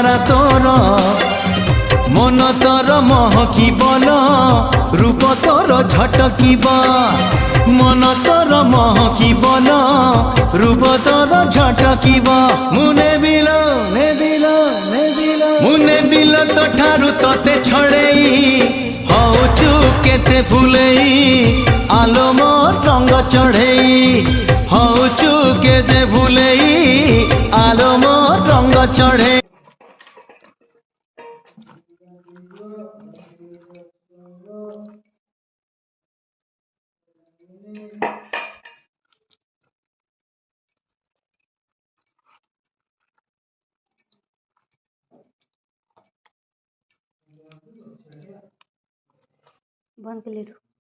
सारा तोर मन तोर महकिबन रूप तोर झटकिब मन तोर महकिबन रूप तोर झटकिब मुने बिल मुने बिल तो ठारू तते छड़ेई हौचु केते फुलेई आलो मोर रंग चढ़ेई हौचु केते फुलेई आलो मोर रंग चढ़े। बंद कर ले।